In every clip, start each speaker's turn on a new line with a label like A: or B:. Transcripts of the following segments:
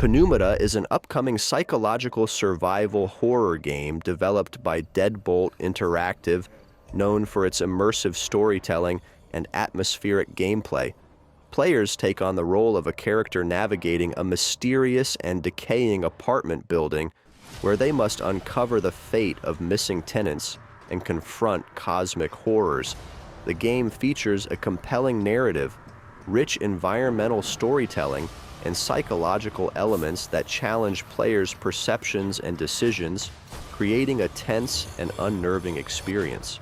A: Pneumata is an upcoming psychological survival horror game developed by Deadbolt Interactive, known for its immersive storytelling and atmospheric gameplay. Players take on the role of a character navigating a mysterious and decaying apartment building where they must uncover the fate of missing tenants and confront cosmic horrors. The game features a compelling narrative, rich environmental storytelling, and psychological elements that challenge players' perceptions and decisions, creating a tense and unnerving experience.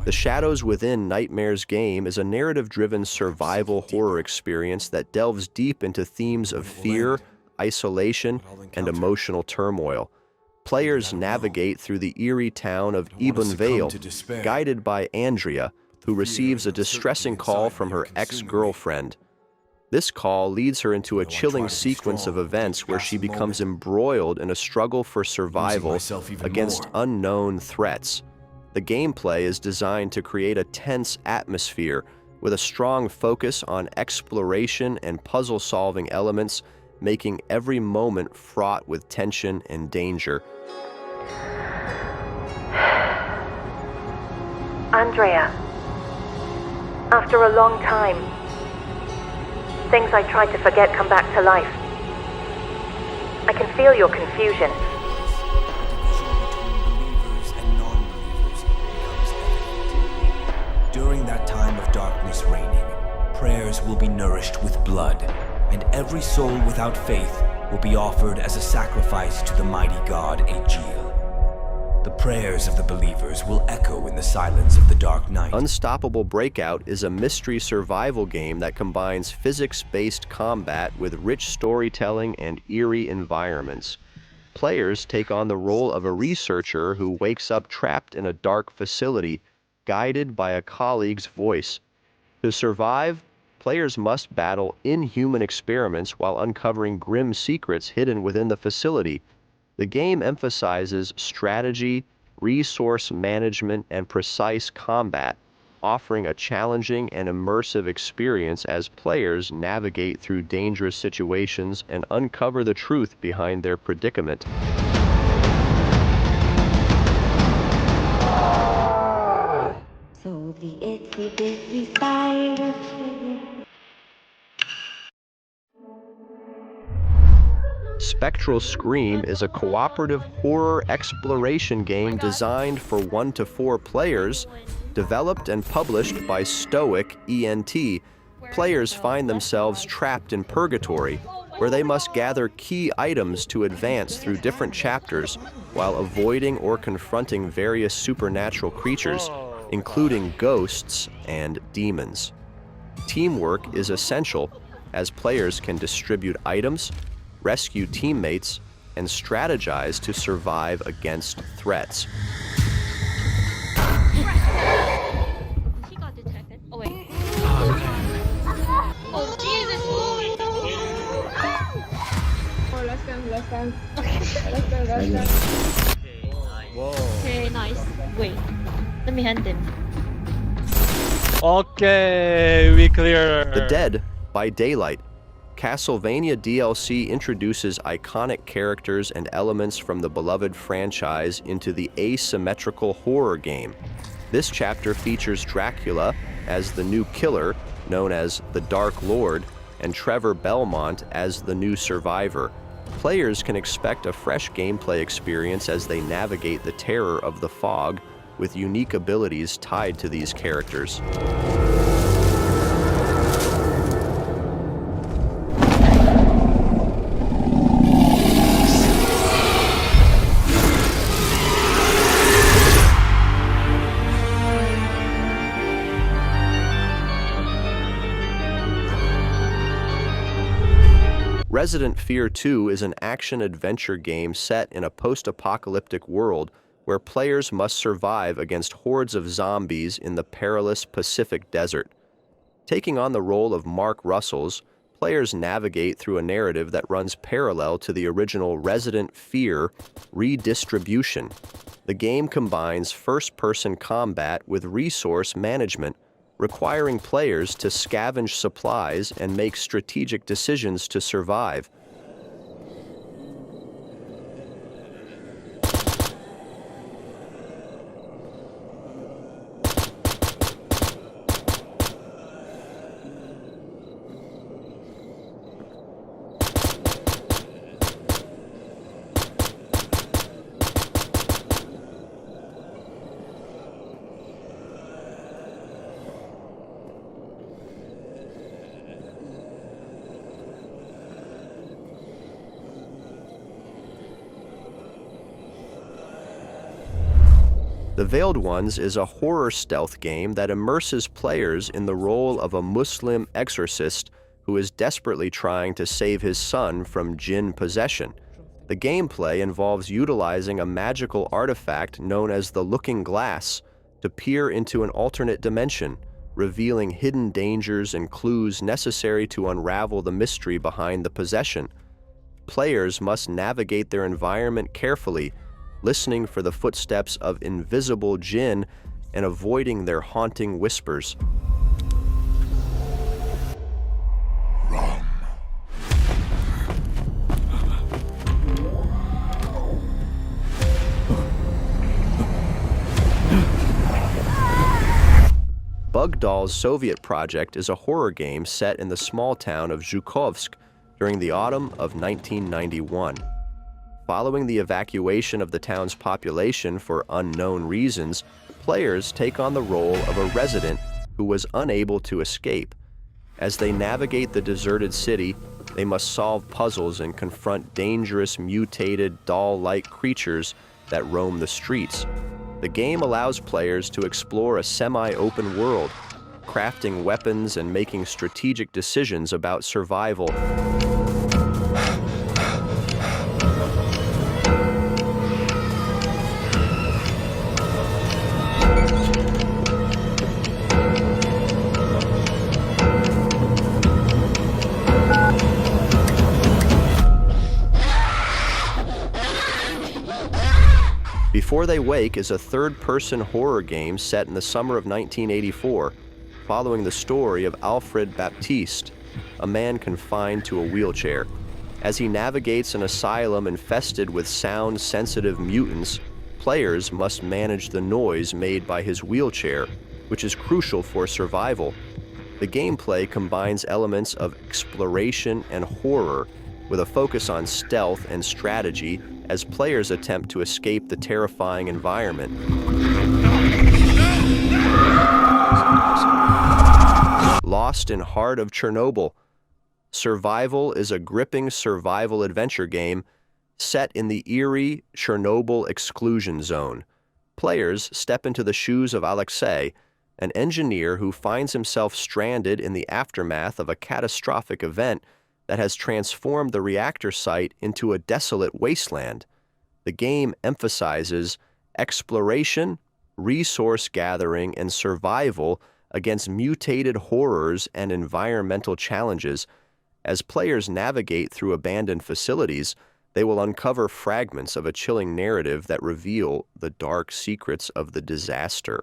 A: The Shadows Within Nightmares game is a narrative-driven survival horror experience that delves deep into themes of fear, isolation, and emotional turmoil. Players navigate through the eerie town of Ebon Vale, guided by Andrea, who receives a distressing call from her ex-girlfriend. This call leads her into a chilling sequence of events where she becomes embroiled in a struggle for survival against unknown threats. The gameplay is designed to create a tense atmosphere with a strong focus on exploration and puzzle-solving elements, making every moment fraught with tension and danger.
B: Andrea, after a long time, things I tried to forget come back to life. I can feel your confusion.
C: During that time of darkness reigning, prayers will be nourished with blood, and every soul without faith will be offered as a sacrifice to the mighty god Aegil. The prayers of the believers will echo in the silence of the dark night.
A: Unstoppable Breakout is a mystery survival game that combines physics-based combat with rich storytelling and eerie environments. Players take on the role of a researcher who wakes up trapped in a dark facility, guided by a colleague's voice. To survive, players must battle inhuman experiments while uncovering grim secrets hidden within the facility. The game emphasizes strategy, resource management, and precise combat, offering a challenging and immersive experience as players navigate through dangerous situations and uncover the truth behind their predicament.
D: So the itsy bitsy spider.
A: Spectral Scream is a cooperative horror exploration game designed for 1 to 4 players, developed and published by Stoic ENT. Players find themselves trapped in purgatory, where they must gather key items to advance through different chapters while avoiding or confronting various supernatural creatures, including ghosts and demons. Teamwork is essential, as players can distribute items, rescue teammates, and strategize to survive against threats.
E: He got detected. Oh wait. Oh Jesus!
F: Oh, let's go.
E: Okay.
F: Let's go.
E: Okay, nice. Wait. Let me hand him.
G: Okay, we clear.
A: The Dead by Daylight. Castlevania DLC introduces iconic characters and elements from the beloved franchise into the asymmetrical horror game. This chapter features Dracula as the new killer, known as the Dark Lord, and Trevor Belmont as the new survivor. Players can expect a fresh gameplay experience as they navigate the terror of the fog, with unique abilities tied to these characters. Resident Fear 2 is an action-adventure game set in a post-apocalyptic world where players must survive against hordes of zombies in the perilous Pacific Desert. Taking on the role of Mark Russell's, players navigate through a narrative that runs parallel to the original Resident Fear Redistribution. The game combines first-person combat with resource management, requiring players to scavenge supplies and make strategic decisions to survive. The Veiled Ones is a horror stealth game that immerses players in the role of a Muslim exorcist who is desperately trying to save his son from jinn possession. The gameplay involves utilizing a magical artifact known as the Looking Glass to peer into an alternate dimension, revealing hidden dangers and clues necessary to unravel the mystery behind the possession. Players must navigate their environment carefully, listening for the footsteps of invisible jinn and avoiding their haunting whispers. Bugdoll's Soviet Project is a horror game set in the small town of Zhukovsk during the autumn of 1991. Following the evacuation of the town's population for unknown reasons, players take on the role of a resident who was unable to escape. As they navigate the deserted city, they must solve puzzles and confront dangerous, mutated, doll-like creatures that roam the streets. The game allows players to explore a semi-open world, crafting weapons and making strategic decisions about survival. Before They Wake is a third-person horror game set in the summer of 1984, following the story of Alfred Baptiste, a man confined to a wheelchair. As he navigates an asylum infested with sound-sensitive mutants, players must manage the noise made by his wheelchair, which is crucial for survival. The gameplay combines elements of exploration and horror, with a focus on stealth and strategy as players attempt to escape the terrifying environment. Lost in Heart of Chernobyl. Survival is a gripping survival adventure game set in the eerie Chernobyl exclusion zone. Players step into the shoes of Alexei, an engineer who finds himself stranded in the aftermath of a catastrophic event that has transformed the reactor site into a desolate wasteland. The game emphasizes exploration, resource gathering, and survival against mutated horrors and environmental challenges. As players navigate through abandoned facilities, they will uncover fragments of a chilling narrative that reveal the dark secrets of the disaster.